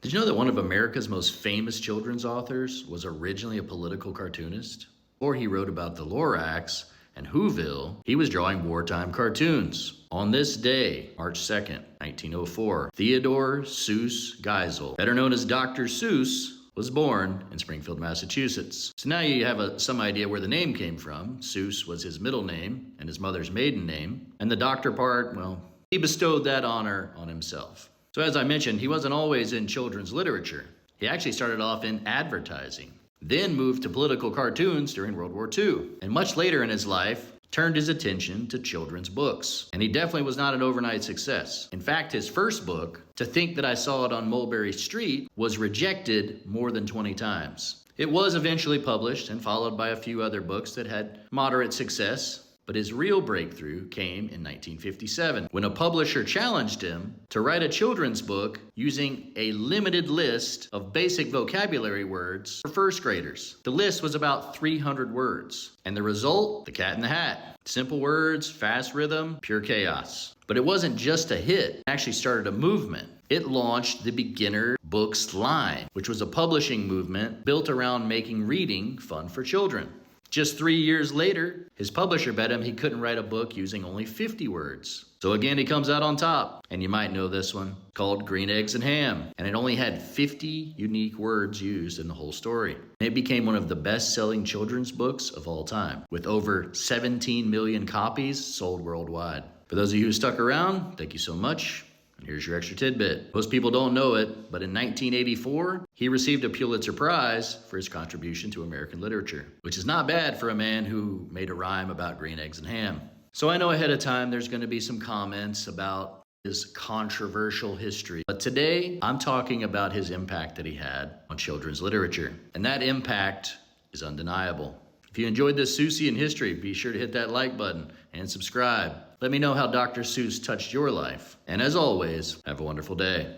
Did you know that one of America's most famous children's authors was originally a political cartoonist? Before he wrote about the Lorax and Whoville, he was drawing wartime cartoons. On this day, March 2nd, 1904, Theodor Seuss Geisel, better known as Dr. Seuss, was born in Springfield, Massachusetts. So now you have some idea where the name came from. Seuss was his middle name and his mother's maiden name. And the doctor part, well, he bestowed that honor on himself. So as I mentioned, he wasn't always in children's literature. He actually started off in advertising, then moved to political cartoons during World War II, and much later in his life, turned his attention to children's books. And he definitely was not an overnight success. In fact, his first book, To Think That I Saw It on Mulberry Street, was rejected more than 20 times. It was eventually published and followed by a few other books that had moderate success. But his real breakthrough came in 1957 when a publisher challenged him to write a children's book using a limited list of basic vocabulary words for first graders. The list was about 300 words. And the result? The Cat in the Hat. Simple words, fast rhythm, pure chaos. But it wasn't just a hit. It actually started a movement. It launched the Beginner Books line, which was a publishing movement built around making reading fun for children. Just 3 years later, his publisher bet him he couldn't write a book using only 50 words. So again, he comes out on top. And you might know this one, called Green Eggs and Ham. And it only had 50 unique words used in the whole story. And it became one of the best-selling children's books of all time, with over 17 million copies sold worldwide. For those of you who stuck around, thank you so much. Here's your extra tidbit. Most people don't know it, but in 1984, he received a Pulitzer Prize for his contribution to American literature, which is not bad for a man who made a rhyme about green eggs and ham. So I know ahead of time there's going to be some comments about his controversial history, but today I'm talking about his impact that he had on children's literature, and that impact is undeniable. If you enjoyed this Seussian history, be sure to hit that like button and subscribe. Let me know how Dr. Seuss touched your life. And as always, have a wonderful day.